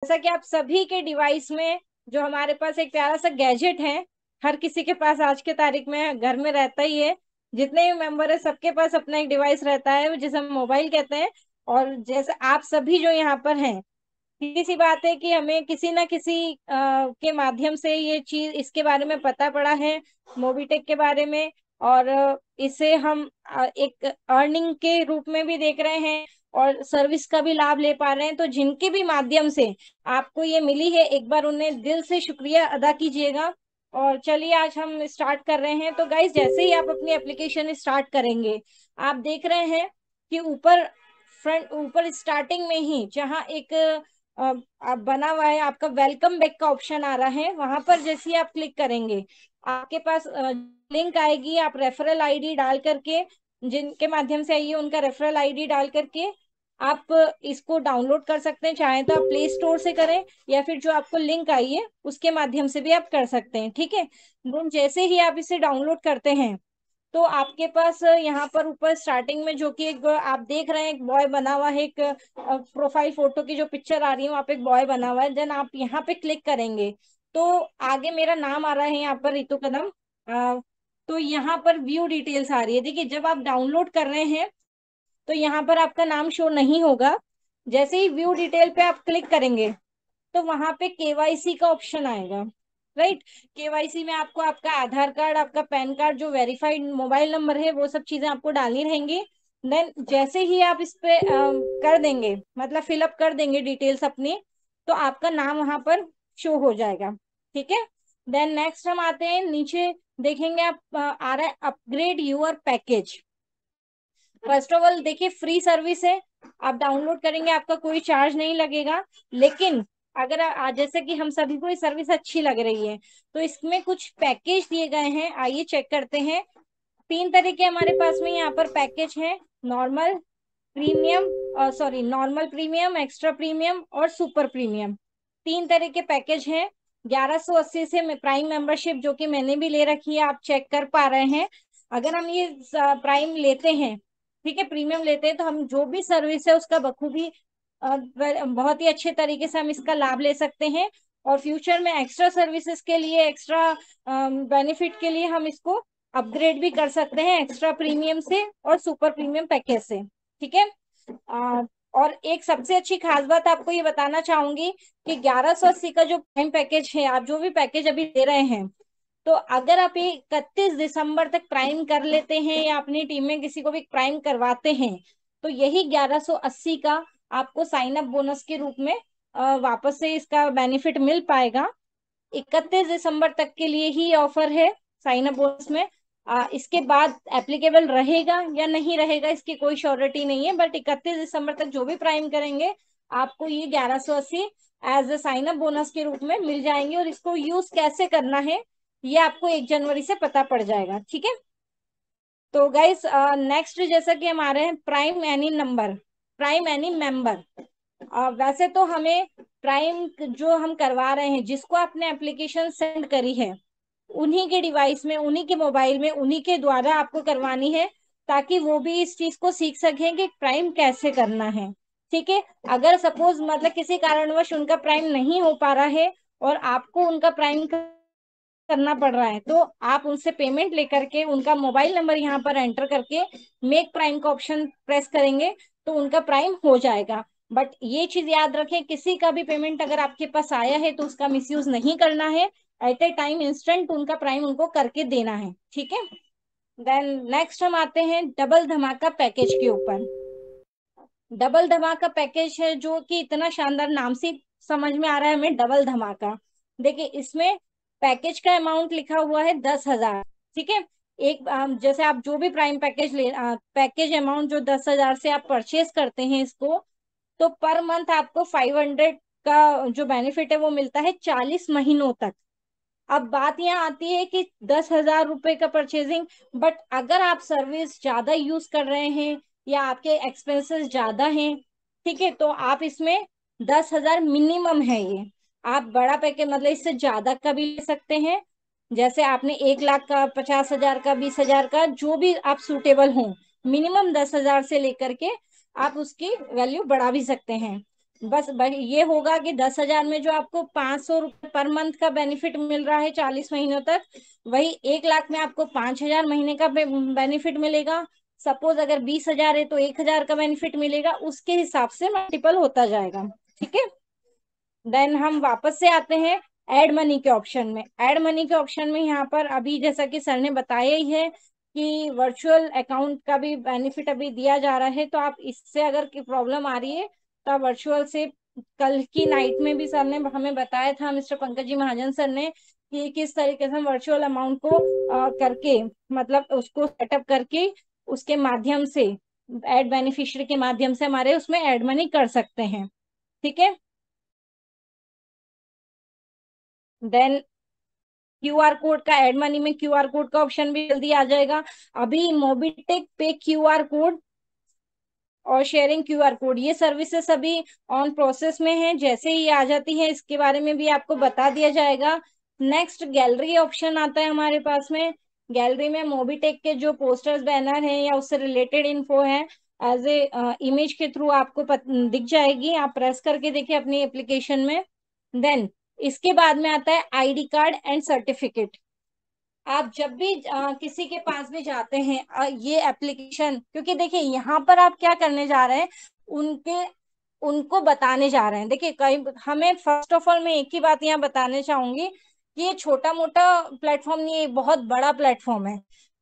जैसा कि आप सभी के डिवाइस में जो हमारे पास एक प्यारा सा गैजेट है, हर किसी के पास आज के तारीख में घर में रहता ही है। जितने भी मेंबर है सबके पास अपना एक डिवाइस रहता है जिसे हम मोबाइल कहते हैं। और जैसे आप सभी जो यहाँ पर हैं, सीधी सी बात है कि हमें किसी ना किसी के माध्यम से ये चीज इसके बारे में पता पड़ा है, मोबिटेक के बारे में। और इसे हम एक अर्निंग के रूप में भी देख रहे हैं और सर्विस का भी लाभ ले पा रहे हैं। तो जिनके भी माध्यम से आपको ये मिली है, एक बार उन्हें दिल से शुक्रिया अदा कीजिएगा। और चलिए आज हम स्टार्ट कर रहे हैं। तो गाइज जैसे ही आप अपनी एप्लीकेशन स्टार्ट करेंगे, आप देख रहे हैं कि ऊपर स्टार्टिंग में ही जहाँ एक आप बना हुआ है, आपका वेलकम बैक का ऑप्शन आ रहा है, वहां पर जैसे ही आप क्लिक करेंगे आपके पास लिंक आएगी। आप रेफरल आईडी डाल करके, जिनके माध्यम से आई है उनका रेफरल आईडी डाल करके आप इसको डाउनलोड कर सकते हैं। चाहे तो आप प्ले स्टोर से करें या फिर जो आपको लिंक आई है उसके माध्यम से भी आप कर सकते हैं। ठीक है, जैसे ही आप इसे डाउनलोड करते हैं तो आपके पास यहाँ पर ऊपर स्टार्टिंग में जो कि एक आप देख रहे हैं एक बॉय बना हुआ है, एक प्रोफाइल फोटो की जो पिक्चर आ रही है वहाँ पे एक बॉय बना हुआ है। देन आप यहाँ पे क्लिक करेंगे तो आगे मेरा नाम आ रहा है यहाँ पर रितु कदम। तो यहाँ पर व्यू डिटेल्स आ रही है। देखिए जब आप डाउनलोड कर रहे हैं तो यहाँ पर आपका नाम शो नहीं होगा। जैसे ही व्यू डिटेल पे आप क्लिक करेंगे तो वहां पे केवाईसी का ऑप्शन आएगा। राइट, केवाईसी में आपको आपका आधार कार्ड, आपका पैन कार्ड, जो वेरीफाइड मोबाइल नंबर है, वो सब चीजें आपको डालनी रहेंगी। देन जैसे ही आप इस पे कर देंगे, मतलब फिलअप कर देंगे डिटेल्स अपनी, तो आपका नाम वहां पर शो हो जाएगा। ठीक है, देन नेक्स्ट हम आते हैं नीचे, देखेंगे आप आ रहा है upgrade your package. First of all देखिए फ्री सर्विस है, आप डाउनलोड करेंगे आपका कोई चार्ज नहीं लगेगा। लेकिन अगर जैसे कि हम सभी को ये सर्विस अच्छी लग रही है तो इसमें कुछ पैकेज दिए गए हैं, आइए चेक करते हैं। तीन तरह के हमारे पास में यहाँ पर पैकेज है, normal premium, sorry normal premium, extra premium और सुपर प्रीमियम। तीन तरह के पैकेज हैं। 1180 से प्राइम मेंबरशिप जो कि मैंने भी ले रखी है, आप चेक कर पा रहे हैं। अगर हम ये प्राइम लेते हैं, ठीक है, प्रीमियम लेते हैं, तो हम जो भी सर्विस है उसका बखूबी बहुत ही अच्छे तरीके से हम इसका लाभ ले सकते हैं। और फ्यूचर में एक्स्ट्रा सर्विसेज के लिए, एक्स्ट्रा बेनिफिट के लिए हम इसको अपग्रेड भी कर सकते हैं एक्स्ट्रा प्रीमियम से और सुपर प्रीमियम पैकेज से। ठीक है, और एक सबसे अच्छी खास बात आपको ये बताना चाहूंगी कि 1180 का जो प्राइम पैकेज है, आप जो भी पैकेज अभी दे रहे हैं, तो अगर आप ये 31 दिसंबर तक प्राइम कर लेते हैं या अपनी टीम में किसी को भी प्राइम करवाते हैं, तो यही 1180 का आपको साइन अप बोनस के रूप में वापस से इसका बेनिफिट मिल पाएगा। 31 दिसंबर तक के लिए ही ऑफर है साइन अप बोनस में। इसके बाद एप्लीकेबल रहेगा या नहीं रहेगा इसकी कोई श्योरिटी नहीं है, बट 31 दिसंबर तक जो भी प्राइम करेंगे आपको ये 1180 as a sign up bonus के रूप में मिल जाएंगे। और इसको यूज कैसे करना है ये आपको 1 जनवरी से पता पड़ जाएगा। ठीक है, तो गाइस नेक्स्ट जैसा कि हमारे हैं prime any number, prime any member. वैसे तो हमें प्राइम जो हम करवा रहे हैं, जिसको आपने एप्लीकेशन सेंड करी है, उन्हीं के डिवाइस में, उन्हीं के मोबाइल में, उन्हीं के द्वारा आपको करवानी है, ताकि वो भी इस चीज को सीख सकें कि प्राइम कैसे करना है। ठीक है, अगर सपोज मतलब किसी कारणवश उनका प्राइम नहीं हो पा रहा है और आपको उनका प्राइम करना पड़ रहा है, तो आप उनसे पेमेंट लेकर के उनका मोबाइल नंबर यहाँ पर एंटर करके मेक प्राइम का ऑप्शन प्रेस करेंगे तो उनका प्राइम हो जाएगा। बट ये चीज याद रखें, किसी का भी पेमेंट अगर आपके पास आया है तो उसका मिसयूज नहीं करना है। एट ए टाइम इंस्टेंट उनका प्राइम उनको करके देना है। ठीक है, देन नेक्स्ट हम आते हैं डबल धमाका पैकेज के ऊपर। डबल धमाका पैकेज है जो कि इतना शानदार, नाम से समझ में आ रहा है हमें डबल धमाका। देखिए इसमें पैकेज का अमाउंट लिखा हुआ है 10,000। ठीक है, एक जैसे आप जो भी प्राइम पैकेज पैकेज अमाउंट जो 10,000 से आप परचेज करते हैं इसको, तो पर मंथ आपको 500 का जो बेनिफिट है वो मिलता है 40 महीनों तक। अब बात यहाँ आती है कि 10,000 रुपए का परचेजिंग, बट अगर आप सर्विस ज्यादा यूज कर रहे हैं या आपके एक्सपेंसेस ज्यादा हैं, ठीक है, तो आप इसमें 10,000 मिनिमम है ये। आप बड़ा पैकेज मतलब इससे ज्यादा का भी ले सकते हैं, जैसे आपने 1 लाख का, 50,000 का, 20,000 का, जो भी आप सूटेबल हो। मिनिमम 10,000 से लेकर के आप उसकी वैल्यू बढ़ा भी सकते हैं। बस भाई ये होगा कि 10,000 में जो आपको 500 रुपये पर मंथ का बेनिफिट मिल रहा है 40 महीनों तक, वही 1 लाख में आपको 5,000 महीने का बेनिफिट मिलेगा। सपोज अगर 20,000 है तो 1,000 का बेनिफिट मिलेगा, उसके हिसाब से मल्टीपल होता जाएगा। ठीक है। देन हम वापस से आते हैं ऐड मनी के ऑप्शन में। ऐड मनी के ऑप्शन में यहाँ पर अभी जैसा कि सर ने बताया ही है कि वर्चुअल अकाउंट का भी बेनिफिट अभी दिया जा रहा है। तो आप इससे अगर की प्रॉब्लम आ रही है तो आप वर्चुअल से, कल की नाइट में भी सर ने हमें बताया था, मिस्टर पंकज जी महाजन सर ने, कि किस तरीके से हम वर्चुअल अमाउंट को करके, मतलब उसको सेटअप करके उसके माध्यम से, एड बेनिफिशियरी के माध्यम से हमारे उसमें एड मनी कर सकते हैं। ठीक है। देन क्यूआर कोड का, एड मनी में क्यूआर कोड का ऑप्शन भी जल्दी आ जाएगा। अभी मोबिटेक पे क्यूआर कोड और शेयरिंग क्यूआर कोड, ये सर्विसेज अभी ऑन प्रोसेस में है। जैसे ही आ जाती है इसके बारे में भी आपको बता दिया जाएगा। नेक्स्ट गैलरी ऑप्शन आता है हमारे पास में। गैलरी में मोबिटेक के जो पोस्टर्स, बैनर हैं या उससे रिलेटेड इन्फो है, एज ए इमेज के थ्रू आपको दिख जाएगी। आप प्रेस करके देखिए अपनी एप्लीकेशन में। देन इसके बाद में आता है आईडी कार्ड एंड सर्टिफिकेट। आप जब भी किसी के पास भी जाते हैं, ये एप्लीकेशन, क्योंकि देखिए यहाँ पर आप क्या करने जा रहे हैं, उनके उनको बताने जा रहे हैं। देखिए कई, हमें फर्स्ट ऑफ ऑल मैं एक ही बात यहाँ बताने चाहूंगी कि ये छोटा मोटा प्लेटफॉर्म नहीं है, ये बहुत बड़ा प्लेटफॉर्म है।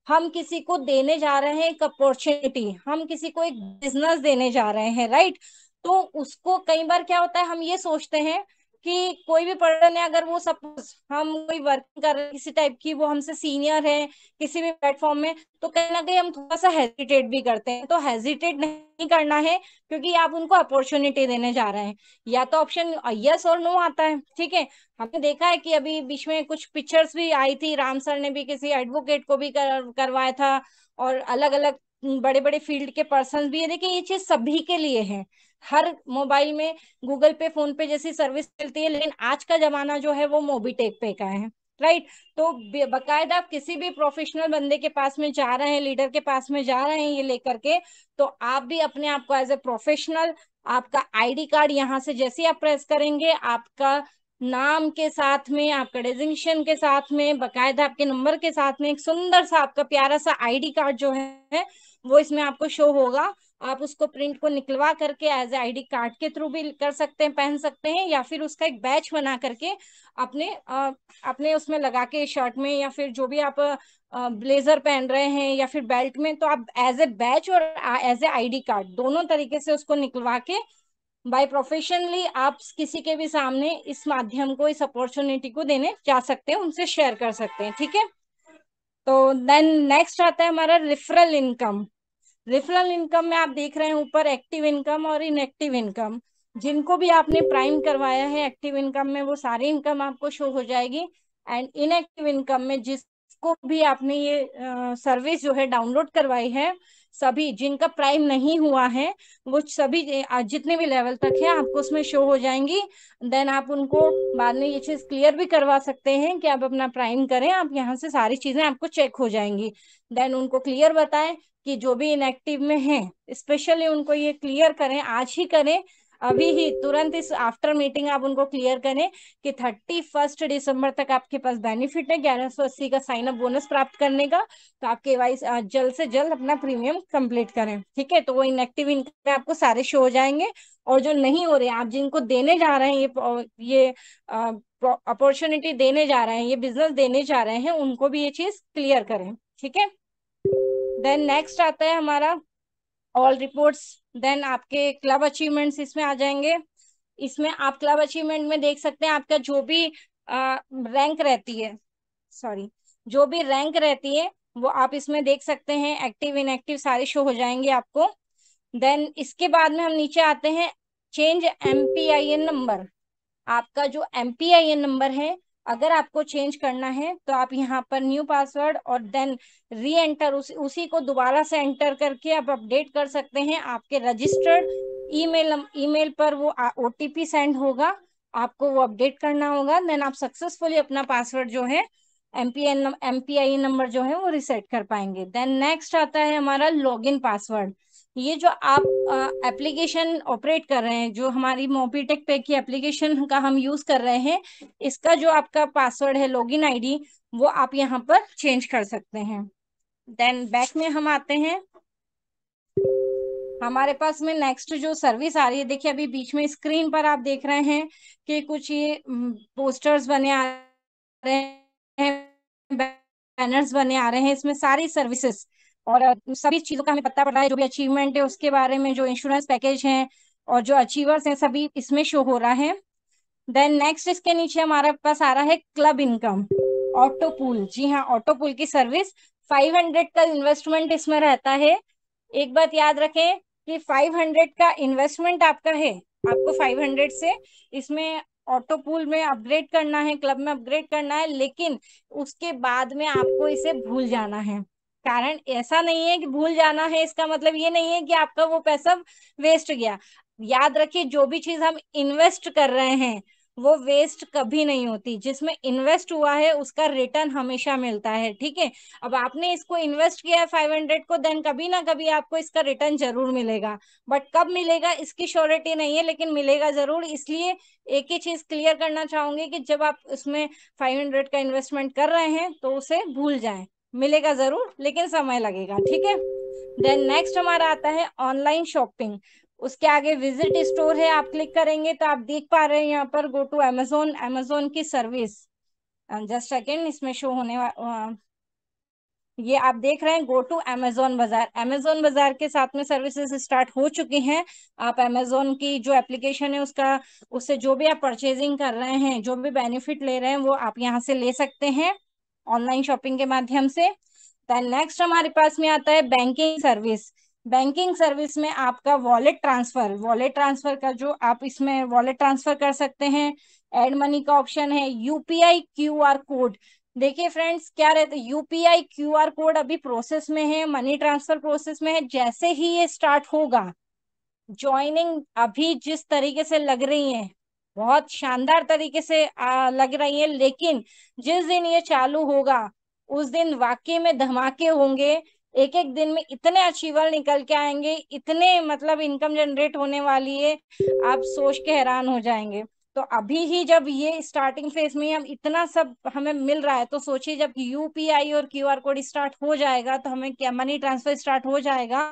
हम किसी को देने जा रहे हैं एक अपॉर्चुनिटी, हम किसी को एक बिजनेस देने जा रहे हैं, राइट। तो उसको कई बार क्या होता है, हम ये सोचते हैं कि कोई भी पर्सन है, अगर वो सपोज हम कोई वर्किंग कर रहे हैं किसी टाइप की, वो हमसे सीनियर है किसी भी प्लेटफॉर्म में, तो कहीं ना कहीं हम थोड़ा सा हेजिटेट भी करते हैं। तो हेजिटेट नहीं करना है, क्योंकि आप उनको अपॉर्चुनिटी देने जा रहे हैं। या तो ऑप्शन यस और नो आता है। ठीक है। हमने देखा है कि अभी बीच में कुछ पिक्चर्स भी आई थी, राम सर ने भी किसी एडवोकेट को भी करवाया था, और अलग अलग बड़े बड़े फील्ड के पर्सन भी है। देखिए ये चीज सभी के लिए है। हर मोबाइल में गूगल पे, फोन पे जैसी सर्विस मिलती है, लेकिन आज का जमाना जो है वो मोबीटेक पे का है, राइट। तो बकायदा आप किसी भी प्रोफेशनल बंदे के पास में जा रहे हैं, लीडर के पास में जा रहे हैं ये लेकर के, तो आप भी अपने आप को एज ए प्रोफेशनल, आपका आईडी कार्ड यहाँ से जैसे ही आप प्रेस करेंगे, आपका नाम के साथ में, आपका डेजिग्नेशन के साथ में, बकायदा आपके नंबर के साथ में एक सुंदर सा आपका प्यारा सा आईडी कार्ड जो है वो इसमें आपको शो होगा। आप उसको प्रिंट को निकलवा करके एज ए आईडी कार्ड के थ्रू भी कर सकते हैं, पहन सकते हैं, या फिर उसका एक बैच बना करके अपने अपने उसमें लगा के, शर्ट में, या फिर जो भी आप ब्लेजर पहन रहे हैं या फिर बेल्ट में, तो आप एज ए बैच और एज ए आईडी कार्ड दोनों तरीके से उसको निकलवा के बाय प्रोफेशनली आप किसी के भी सामने इस माध्यम को, इस अपॉर्चुनिटी को देने जा सकते हैं, उनसे शेयर कर सकते हैं। ठीक है। तो देन नेक्स्ट आता है हमारा रेफरल इनकम। रेफरल इनकम में आप देख रहे हैं ऊपर एक्टिव इनकम और इनएक्टिव इनकम। जिनको भी आपने प्राइम करवाया है एक्टिव इनकम में, वो सारी इनकम आपको शो हो जाएगी। एंड इनएक्टिव इनकम में जिसको भी आपने ये सर्विस जो है डाउनलोड करवाई है, सभी जिनका प्राइम नहीं हुआ है, वो सभी जितने भी लेवल तक है आपको उसमें शो हो जाएंगी। देन आप उनको बाद में ये चीज क्लियर भी करवा सकते हैं कि आप अपना प्राइम करें, आप यहाँ से सारी चीजें आपको चेक हो जाएंगी। देन उनको क्लियर बताएं कि जो भी इनएक्टिव में है, स्पेशली उनको ये क्लियर करें, आज ही करें, अभी ही तुरंत इस आफ्टर मीटिंग आप उनको क्लियर करें कि 31 दिसंबर तक आपके पास बेनिफिट है 1180 का साइन अप बोनस प्राप्त करने का। तो आप केवाईसी जल्द से जल्द अपना प्रीमियम कंप्लीट करें। ठीक है। तो वो इनएक्टिव इनकम में आपको सारे शो हो जाएंगे। और जो नहीं हो रहे, आप जिनको देने जा रहे हैं ये अपॉर्चुनिटी देने जा रहे हैं, ये बिजनेस देने जा रहे हैं, उनको भी ये चीज क्लियर करें। ठीक है। देन नेक्स्ट आता है हमारा ऑल रिपोर्ट्स। देन आपके क्लब अचीवमेंट्स इसमें आ जाएंगे। इसमें आप क्लब अचीवमेंट में देख सकते हैं आपका जो भी रैंक रहती है, सॉरी, जो भी रैंक रहती है वो आप इसमें देख सकते हैं। एक्टिव इनएक्टिव सारे शो हो जाएंगे आपको। देन इसके बाद में हम नीचे आते हैं, चेंज एमपीआईएन नंबर। आपका जो एमपीआईएन नंबर है, अगर आपको चेंज करना है तो आप यहाँ पर न्यू पासवर्ड और देन री एंटर, उसी को दोबारा से एंटर करके आप अपडेट कर सकते हैं। आपके रजिस्टर्ड ईमेल पर वो ओटीपी सेंड होगा, आपको वो अपडेट करना होगा। देन आप सक्सेसफुली अपना पासवर्ड जो है, एमपीआईएन नंबर जो है वो रिसेट कर पाएंगे। देन नेक्स्ट आता है हमारा लॉगिन पासवर्ड। ये जो आप एप्लीकेशन ऑपरेट कर रहे हैं, जो हमारी मोबीटेक पे की एप्लीकेशन का हम यूज कर रहे हैं, इसका जो आपका पासवर्ड है, लॉगिन आईडी, वो आप यहाँ पर चेंज कर सकते हैं। देन बैक में हम आते हैं। हमारे पास में नेक्स्ट जो सर्विस आ रही है, देखिए अभी बीच में स्क्रीन पर आप देख रहे हैं कि कुछ ये पोस्टर्स बने आ रहे हैं, बैनर्स बने आ रहे हैं, इसमें सारी सर्विसेज और सभी चीजों का हमें पता पड़ रहा है, जो भी अचीवमेंट है उसके बारे में, जो इंश्योरेंस पैकेज है और जो अचीवर्स हैं सभी इसमें शो हो रहा है। देन नेक्स्ट इसके नीचे हमारे पास आ रहा है क्लब इनकम, ऑटो पूल। जी हाँ, ऑटो पूल की सर्विस, 500 का इन्वेस्टमेंट इसमें रहता है। एक बात याद रखें कि 500 का इन्वेस्टमेंट आपका है, आपको 500 से इसमें ऑटो पूल में अपग्रेड करना है, क्लब में अपग्रेड करना है, लेकिन उसके बाद में आपको इसे भूल जाना है। कारण ऐसा नहीं है कि भूल जाना है, इसका मतलब ये नहीं है कि आपका वो पैसा वेस्ट गया। याद रखिए, जो भी चीज हम इन्वेस्ट कर रहे हैं वो वेस्ट कभी नहीं होती। जिसमें इन्वेस्ट हुआ है उसका रिटर्न हमेशा मिलता है, ठीक है। अब आपने इसको इन्वेस्ट किया है 500 को, देन कभी ना कभी आपको इसका रिटर्न जरूर मिलेगा। बट कब मिलेगा इसकी श्योरिटी नहीं है, लेकिन मिलेगा जरूर। इसलिए एक ही चीज क्लियर करना चाहूंगी कि जब आप उसमें 500 का इन्वेस्टमेंट कर रहे हैं तो उसे भूल जाएं। मिलेगा जरूर, लेकिन समय लगेगा, ठीक है। देन नेक्स्ट हमारा आता है ऑनलाइन शॉपिंग। उसके आगे विजिट स्टोर है, आप क्लिक करेंगे तो आप देख पा रहे हैं यहाँ पर गो टू अमेजोन, अमेजोन की सर्विस। जस्ट सेकेंड, इसमें शो होने ये आप देख रहे हैं गो टू अमेजोन बाजार। अमेजोन बाजार के साथ में सर्विसेज स्टार्ट हो चुकी हैं। आप अमेजोन की जो एप्लीकेशन है उसका, उससे जो भी आप परचेजिंग कर रहे हैं, जो भी बेनिफिट ले रहे हैं, वो आप यहाँ से ले सकते हैं ऑनलाइन शॉपिंग के माध्यम से। देन नेक्स्ट हमारे पास में आता है बैंकिंग सर्विस। बैंकिंग सर्विस में आपका वॉलेट ट्रांसफर, वॉलेट ट्रांसफर का जो आप इसमें वॉलेट ट्रांसफर कर सकते हैं। एड मनी का ऑप्शन है, यूपीआई क्यूआर कोड। देखिए फ्रेंड्स, क्या रहता है, यूपीआई क्यूआर कोड अभी प्रोसेस में है, मनी ट्रांसफर प्रोसेस में है। जैसे ही ये स्टार्ट होगा, ज्वाइनिंग अभी जिस तरीके से लग रही है, बहुत शानदार तरीके से लग रही है, लेकिन जिस दिन ये चालू होगा उस दिन वाकई में धमाके होंगे। एक एक दिन में इतने अचीवर निकल के आएंगे, इतने मतलब इनकम जनरेट होने वाली है, आप सोच के हैरान हो जाएंगे। तो अभी ही जब ये स्टार्टिंग फेज में ही हम इतना सब हमें मिल रहा है, तो सोचिए जब यूपीआई और क्यूआर कोड स्टार्ट हो जाएगा, तो हमें क्या, मनी ट्रांसफर स्टार्ट हो जाएगा,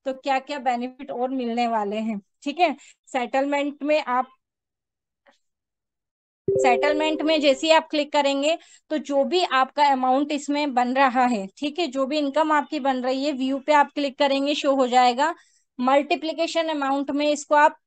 तो क्या क्या बेनिफिट और मिलने वाले हैं, ठीक है। सेटलमेंट में आप, सेटलमेंट में जैसे ही आप क्लिक करेंगे तो जो भी आपका अमाउंट इसमें बन रहा है, ठीक है, जो भी इनकम आपकी बन रही है, व्यू पे आप क्लिक करेंगे, शो हो जाएगा। मल्टीप्लीकेशन अमाउंट में इसको आप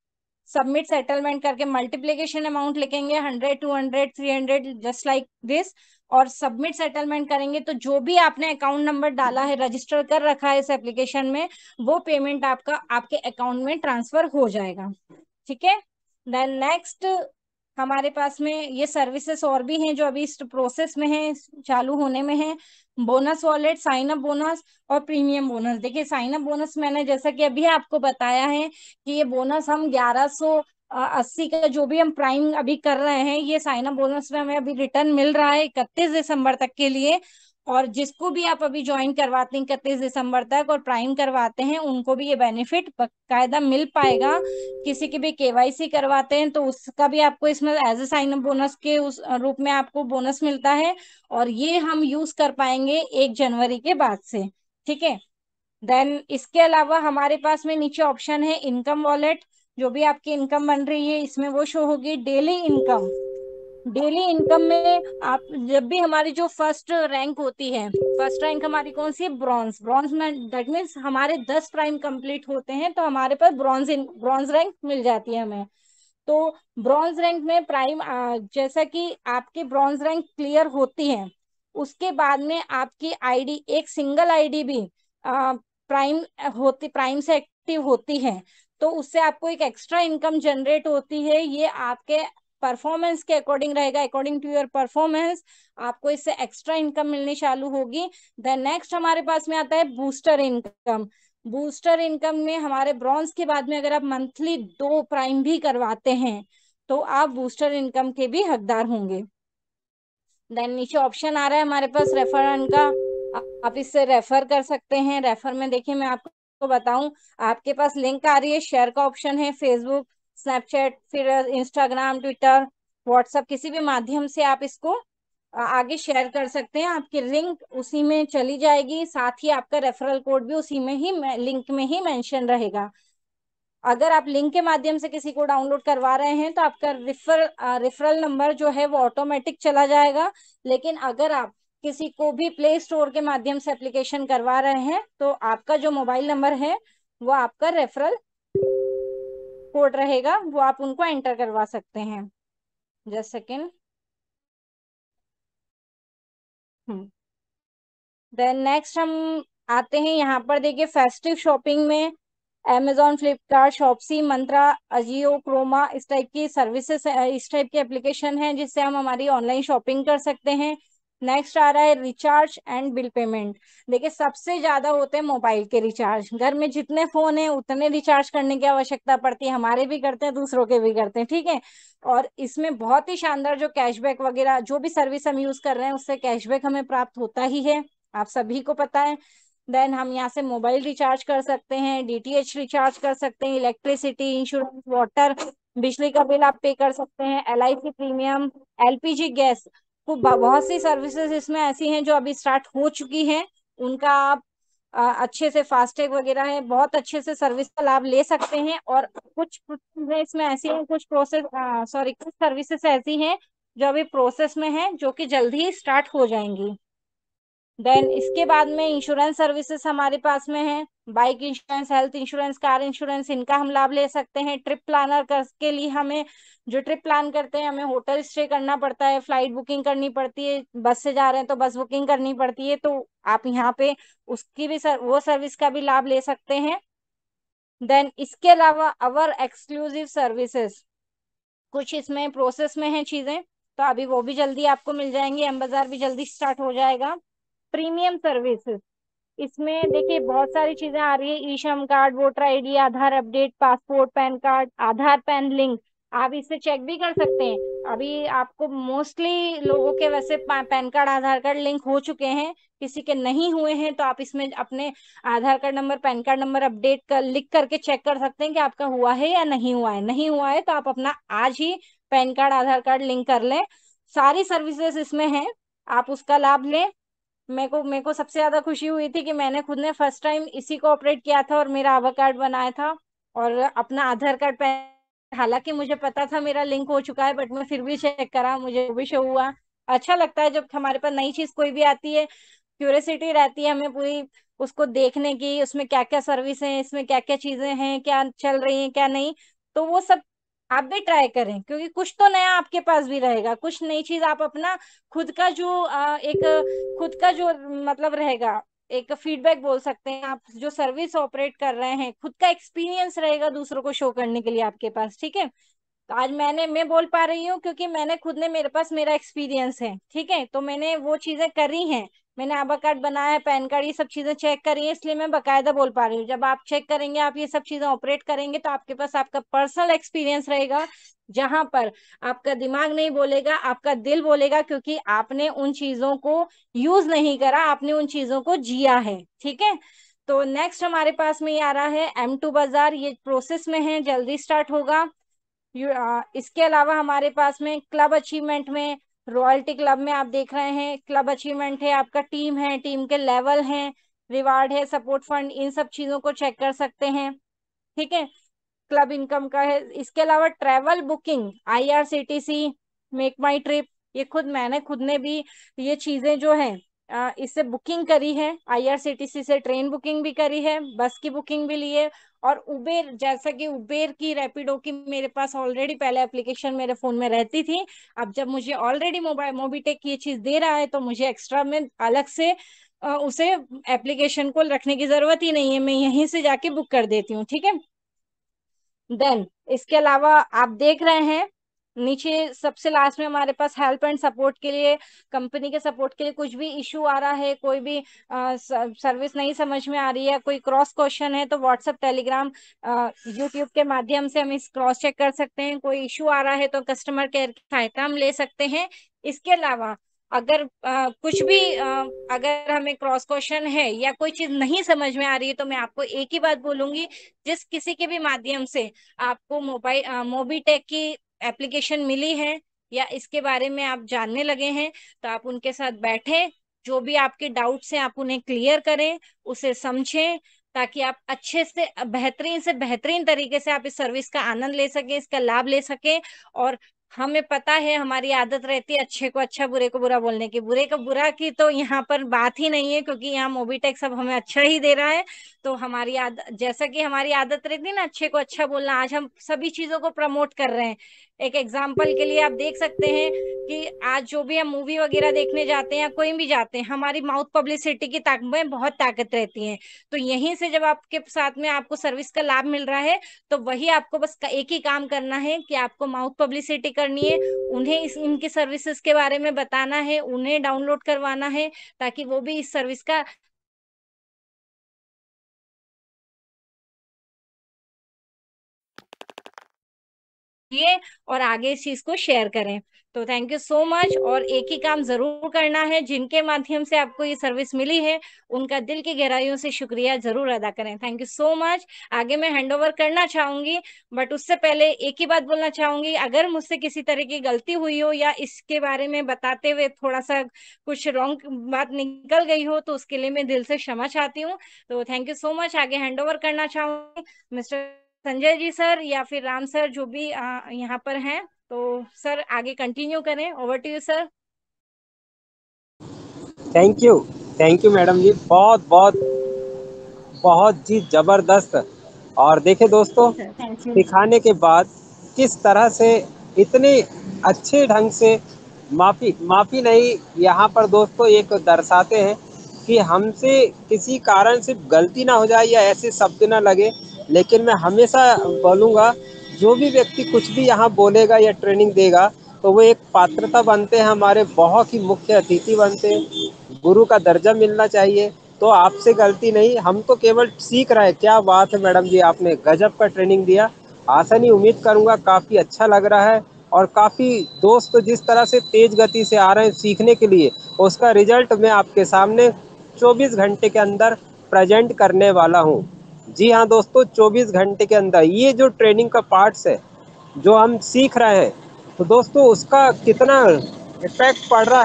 सबमिट सेटलमेंट करके मल्टीप्लीकेशन अमाउंट लिखेंगे, 100, 200, 300, जस्ट लाइक दिस, और सबमिट सेटलमेंट करेंगे तो जो भी आपने अकाउंट नंबर डाला है, रजिस्टर कर रखा है इस एप्लीकेशन में, वो पेमेंट आपका आपके अकाउंट में ट्रांसफर हो जाएगा, ठीक है। देन नेक्स्ट हमारे पास में ये सर्विसेज और भी हैं जो अभी इस प्रोसेस में है, चालू होने में है। Bonus wallet, sign up bonus और प्रीमियम बोनस। देखिए साइन अप बोनस मैंने जैसा कि अभी आपको बताया है कि ये बोनस हम 1180 का जो भी हम प्राइम अभी कर रहे हैं, ये साइन अप बोनस में हमें अभी रिटर्न मिल रहा है 31 दिसंबर तक के लिए। और जिसको भी आप अभी ज्वाइन करवाते हैं 31 दिसंबर तक और प्राइम करवाते हैं, उनको भी ये बेनिफिट बकायदा मिल पाएगा। किसी की भी केवाईसी करवाते हैं तो उसका भी आपको इसमें as a sign up bonus के उस रूप में आपको बोनस मिलता है। और ये हम यूज कर पाएंगे 1 जनवरी के बाद से, ठीक है। देन इसके अलावा हमारे पास में नीचे ऑप्शन है इनकम वॉलेट। जो भी आपकी इनकम बन रही है इसमें वो शो होगी। डेली इनकम, डेली इनकम में आप जब भी हमारी जो फर्स्ट रैंक होती है, फर्स्ट रैंक हमारी कौन सी है, ब्रॉन्ज। ब्रॉन्ज में दैट मीन्स हमारे 10 प्राइम कंप्लीट होते हैं तो हमारे पास ब्रॉन्ज रैंक मिल जाती है हमें। तो ब्रॉन्ज रैंक में प्राइम, जैसा कि आपकी ब्रॉन्ज रैंक क्लियर होती है, उसके बाद में आपकी आईडी, एक सिंगल आईडी भी प्राइम होती, प्राइम से एक्टिव होती है, तो उससे आपको एक एक्स्ट्रा इनकम जनरेट होती है। ये आपके परफॉर्मेंस के अकॉर्डिंग रहेगा, अकॉर्डिंग टू योर परफॉर्मेंस आपको इससे एक्स्ट्रा इनकम मिलनी चालू होगी। देन नेक्स्ट हमारे पास में आता है बूस्टर इनकम। बूस्टर इनकम में हमारे ब्रॉन्ज के बाद में अगर आप मंथली 2 प्राइम भी करवाते हैं तो आप बूस्टर इनकम के भी हकदार होंगे। देन नीचे ऑप्शन आ रहा है हमारे पास रेफर का, आप इससे रेफर कर सकते हैं। रेफर में देखिए मैं आपको को बताऊं, आपके पास लिंक आ रही है, शेयर का ऑप्शन है, फेसबुक, स्नैपचैट, फिर इंस्टाग्राम, ट्विटर, व्हाट्सएप, किसी भी माध्यम से आप इसको आगे शेयर कर सकते हैं। आपकी लिंक उसी में चली जाएगी, साथ ही आपका रेफरल कोड भी उसी में ही, लिंक में ही मेंशन रहेगा। अगर आप लिंक के माध्यम से किसी को डाउनलोड करवा रहे हैं तो आपका रेफरल नंबर जो है वो ऑटोमेटिक चला जाएगा। लेकिन अगर आप किसी को भी प्ले स्टोर के माध्यम से एप्लीकेशन करवा रहे हैं तो आपका जो मोबाइल नंबर है वो आपका रेफरल कोड रहेगा, वो आप उनको एंटर करवा सकते हैं। Just second. देन नेक्स्ट हम आते हैं यहाँ पर, देखिए फेस्टिव शॉपिंग में Amazon, फ्लिपकार्ट, शॉप्सी, मंत्रा, अजियो, क्रोमा, इस टाइप की सर्विसेज, इस टाइप की एप्लीकेशन है जिससे हम हमारी ऑनलाइन शॉपिंग कर सकते हैं। नेक्स्ट आ रहा है रिचार्ज एंड बिल पेमेंट। देखिए सबसे ज्यादा होते हैं मोबाइल के रिचार्ज, घर में जितने फोन है उतने रिचार्ज करने की आवश्यकता पड़ती है, हमारे भी करते हैं, दूसरों के भी करते हैं, ठीक है। और इसमें बहुत ही शानदार जो कैशबैक वगैरह जो भी सर्विस हम यूज कर रहे हैं उससे कैशबैक हमें प्राप्त होता ही है, आप सभी को पता है। देन हम यहाँ से मोबाइल रिचार्ज कर सकते हैं, डीटीएच रिचार्ज कर सकते हैं, इलेक्ट्रिसिटी, इंश्योरेंस, वाटर, बिजली का बिल आप पे कर सकते हैं, एलआईसी प्रीमियम, एलपीजी गैस। तो बहुत सी सर्विसेज इसमें ऐसी हैं जो अभी स्टार्ट हो चुकी हैं, उनका आप अच्छे से, फास्टैग वगैरह है, बहुत अच्छे से सर्विस का लाभ ले सकते हैं। और कुछ कुछ चीजें इसमें ऐसी हैं, कुछ प्रोसेस, सॉरी, कुछ सर्विसेज ऐसी हैं जो अभी प्रोसेस में है, जो कि जल्दी ही स्टार्ट हो जाएंगी। देन इसके बाद में इंश्योरेंस सर्विसेज हमारे पास में है, bike insurance, health insurance, car insurance, इनका हम लाभ ले सकते हैं। ट्रिप प्लानर के लिए हमें, जो ट्रिप प्लान करते हैं, हमें होटल स्टे करना पड़ता है, फ्लाइट बुकिंग करनी पड़ती है, बस से जा रहे हैं तो बस बुकिंग करनी पड़ती है, तो आप यहाँ पे उसकी भी वो सर्विस का भी लाभ ले सकते हैं। देन इसके अलावा अवर एक्सक्लूसिव सर्विसेज, कुछ इसमें प्रोसेस में है चीजें, तो अभी वो भी जल्दी आपको मिल जाएंगी, एम बाजार भी जल्दी स्टार्ट हो जाएगा। प्रीमियम सर्विसेज, इसमें देखिए बहुत सारी चीजें आ रही है, ई श्रम कार्ड, वोटर आईडी, आधार अपडेट, पासपोर्ट, पैन कार्ड, आधार पैन लिंक, आप इससे चेक भी कर सकते हैं। अभी आपको मोस्टली लोगों के वैसे पैन कार्ड, आधार कार्ड लिंक हो चुके हैं, किसी के नहीं हुए हैं तो आप इसमें अपने Aadhaar card number, PAN card number update कर, लिख करके चेक कर सकते हैं कि आपका हुआ है या नहीं हुआ है। नहीं हुआ है तो आप अपना आज ही पैन कार्ड, आधार कार्ड लिंक कर लें। सारी सर्विसेज इसमें हैं, आप उसका लाभ लें। मेरे को सबसे ज्यादा खुशी हुई थी कि मैंने खुद ने फर्स्ट टाइम इसी को ऑपरेट किया था और मेरा आधार कार्ड बनाया था और अपना आधार कार्ड पैन, हालांकि मुझे पता था मेरा लिंक हो चुका है बट मैं फिर भी चेक करा, मुझे वो भी शो हुआ। अच्छा लगता है जब हमारे पास नई चीज कोई भी आती है, क्यूरियोसिटी रहती है हमें पूरी उसको देखने की, उसमें क्या क्या सर्विस है, इसमें क्या क्या चीजें हैं, क्या चल रही हैं क्या नहीं। तो वो सब आप भी ट्राई करें, क्योंकि कुछ तो नया आपके पास भी रहेगा, कुछ नई चीज आप अपना खुद का जो एक खुद का जो मतलब रहेगा, एक फीडबैक बोल सकते हैं आप, जो सर्विस ऑपरेट कर रहे हैं, खुद का एक्सपीरियंस रहेगा दूसरों को शो करने के लिए आपके पास, ठीक है। तो आज मैं बोल पा रही हूँ क्योंकि मैंने खुद ने, मेरे पास मेरा एक्सपीरियंस है, ठीक है, तो मैंने वो चीजें करी हैं, मैंने आधार कार्ड बनाया है, पैन कार्ड, ये सब चीजें चेक करी है, इसलिए मैं बकायदा बोल पा रही हूँ। जब आप चेक करेंगे, आप ये सब चीजें ऑपरेट करेंगे तो आपके पास आपका पर्सनल एक्सपीरियंस रहेगा, जहां पर आपका दिमाग नहीं बोलेगा, आपका दिल बोलेगा, क्योंकि आपने उन चीजों को यूज नहीं करा, आपने उन चीजों को जिया है, ठीक है। तो नेक्स्ट हमारे पास में ये आ रहा है M2 बाजार, ये प्रोसेस में है, जल्दी स्टार्ट होगा। इसके अलावा हमारे पास में क्लब अचीवमेंट में, रॉयल्टी क्लब में आप देख रहे हैं, क्लब अचीवमेंट है, आपका टीम है, टीम के लेवल हैं, रिवार्ड है, सपोर्ट फंड, इन सब चीजों को चेक कर सकते हैं, ठीक है। क्लब इनकम का है। इसके अलावा ट्रैवल बुकिंग, आईआरसीटीसी, मेक माई ट्रिप, ये मैंने खुद ने भी ये चीजें जो है इससे बुकिंग करी है, आईआरसीटीसी से ट्रेन बुकिंग भी करी है, बस की बुकिंग भी ली है। और उबेर, जैसा कि उबेर की, रैपिडो की मेरे पास ऑलरेडी पहले एप्लीकेशन मेरे फोन में रहती थी, अब जब मुझे ऑलरेडी मोबाइल मोबीटेक ये चीज दे रहा है तो मुझे एक्स्ट्रा में अलग से उसे एप्लीकेशन को रखने की जरूरत ही नहीं है, मैं यहीं से जाके बुक कर देती हूँ, ठीक है। देन इसके अलावा आप देख रहे हैं नीचे सबसे लास्ट में हमारे पास हेल्प एंड सपोर्ट के लिए, कंपनी के सपोर्ट के लिए, कुछ भी इशू आ रहा है, कोई भी सर्विस नहीं समझ में आ रही है, कोई क्रॉस क्वेश्चन है, तो व्हाट्सएप, टेलीग्राम, यूट्यूब के माध्यम से हम इस क्रॉस चेक कर सकते हैं। कोई इशू आ रहा है तो कस्टमर केयर की सहायता हम ले सकते हैं। इसके अलावा अगर कुछ भी अगर हमें क्रॉस क्वेश्चन है या कोई चीज नहीं समझ में आ रही है, तो मैं आपको एक ही बात बोलूंगी, जिस किसी के भी माध्यम से आपको मोबीटेक की एप्लीकेशन मिली है या इसके बारे में आप जानने लगे हैं, तो आप उनके साथ बैठे, जो भी आपके डाउट्स हैं आप उन्हें क्लियर करें, उसे समझें, ताकि आप अच्छे से बेहतरीन तरीके से आप इस सर्विस का आनंद ले सके, इसका लाभ ले सके। और हमें पता है, हमारी आदत रहती है अच्छे को अच्छा बुरे को बुरा बोलने की, बुरे को बुरा की तो यहाँ पर बात ही नहीं है, क्योंकि यहाँ मोबीटेक सब हमें अच्छा ही दे रहा है। तो हमारी आदत, जैसा कि हमारी आदत रहती है ना अच्छे को अच्छा बोलना, आज हम सभी चीजों को प्रमोट कर रहे हैं। एक एग्जाम्पल के लिए आप देख सकते हैं कि आज जो भी हम मूवी वगैरह देखने जाते हैं या कोई भी जाते हैं, हमारी माउथ पब्लिसिटी की ताकत में बहुत ताकत रहती है। तो यहीं से जब आपके साथ में आपको सर्विस का लाभ मिल रहा है, तो वही आपको बस एक ही काम करना है कि आपको माउथ पब्लिसिटी करनी है, उन्हें इनकी सर्विसेज के बारे में बताना है, उन्हें डाउनलोड करवाना है, ताकि वो भी इस सर्विस का ये और आगे इस चीज को शेयर करें। तो थैंक यू सो मच। और एक ही काम जरूर करना है, जिनके माध्यम से आपको ये सर्विस मिली है उनका दिल की गहराइयों से शुक्रिया जरूर अदा करें। Thank you so much. आगे मैं हैंड ओवर करना चाहूंगी, बट उससे पहले एक ही बात बोलना चाहूंगी, अगर मुझसे किसी तरह की गलती हुई हो या इसके बारे में बताते हुए थोड़ा सा कुछ रॉन्ग बात निकल गई हो, तो उसके लिए मैं दिल से क्षमा चाहती हूँ। तो थैंक यू सो मच। आगे हैंड ओवर करना चाहूंगी मिस्टर संजय जी सर या फिर राम सर, जो भी यहाँ पर हैं। तो सर आगे कंटिन्यू करें, over to you sir. Thank you. Thank you madam ji, बहुत बहुत बहुत जी ज़बरदस्त। और देखे दोस्तों, जी सर, थैंक यू। सिखाने के बाद किस तरह से इतने अच्छे ढंग से माफ़ी माफ़ी नहीं, यहाँ पर दोस्तों एक दर्शाते हैं कि हमसे किसी कारण से गलती ना हो जाए या ऐसे शब्द ना लगे। लेकिन मैं हमेशा बोलूँगा, जो भी व्यक्ति कुछ भी यहाँ बोलेगा या ट्रेनिंग देगा, तो वो एक पात्रता बनते हैं, हमारे बहुत ही मुख्य अतिथि बनते हैं, गुरु का दर्जा मिलना चाहिए। तो आपसे गलती नहीं, हम तो केवल सीख रहे हैं। क्या बात है मैडम जी, आपने गजब का ट्रेनिंग दिया। आशा नहीं, उम्मीद करूंगा काफ़ी अच्छा लग रहा है। और काफ़ी दोस्त जिस तरह से तेज गति से आ रहे हैं सीखने के लिए, उसका रिजल्ट मैं आपके सामने 24 घंटे के अंदर प्रेजेंट करने वाला हूं। जी हाँ दोस्तों, 24 घंटे के अंदर ये जो ट्रेनिंग का पार्ट्स है जो हम सीख रहे हैं, तो दोस्तों उसका कितना इफेक्ट पड़ रहा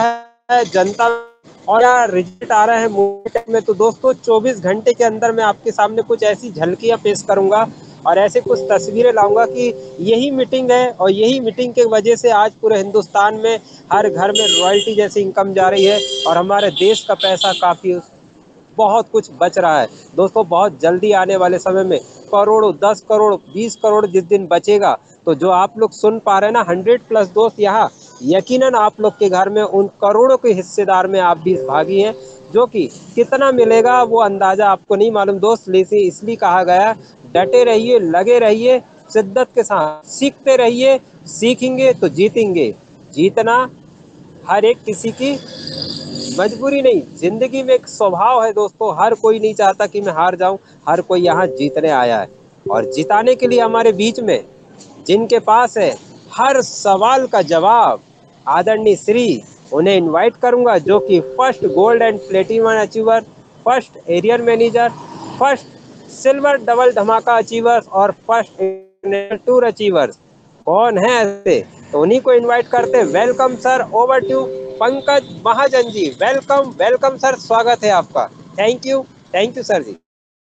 है जनता और क्या रिजल्ट आ रहा है मूवी में, तो दोस्तों 24 घंटे के अंदर मैं आपके सामने कुछ ऐसी झलकियां पेश करूंगा और ऐसे कुछ तस्वीरें लाऊंगा कि यही मीटिंग है और यही मीटिंग की वजह से आज पूरे हिंदुस्तान में हर घर में रॉयल्टी जैसी इनकम जा रही है और हमारे देश का पैसा काफ़ी बहुत कुछ बच रहा है। दोस्तों बहुत जल्दी आने वाले समय में करोड़ों, 10 करोड़, 20 करोड़ जिस दिन बचेगा, तो जो आप लोग सुन पा रहे हैं ना 100+ दोस्त यहाँ, यकीनन आप लोग के घर में उन करोड़ों के हिस्सेदार में आप भी भागी हैं। जो कि कितना मिलेगा वो अंदाजा आपको नहीं मालूम दोस्त, लेकिन इसलिए कहा गया डटे रहिए, लगे रहिए, शिद्दत के साथ सीखते रहिए। सीखेंगे तो जीतेंगे। जीतना हर एक किसी की मजबूरी नहीं, जिंदगी में एक स्वभाव है दोस्तों। हर कोई नहीं चाहता कि मैं हार जाऊं, हर कोई यहाँ जीतने आया है। और जिताने के लिए हमारे बीच में जिनके पास है हर सवाल का जवाब, आदरणीय श्री, उन्हें इनवाइट करूंगा, जो कि first gold and platinum achiever, first area manager, first silver double धमाका अचीवर्स और फर्स्ट टूर अचीवर्स कौन है ऐसे, तो उन्हीं को इनवाइट करते हैं। Welcome sir, over to Pankaj Mahajan ji. Welcome welcome sir, स्वागत है आपका। Thank you sir ji.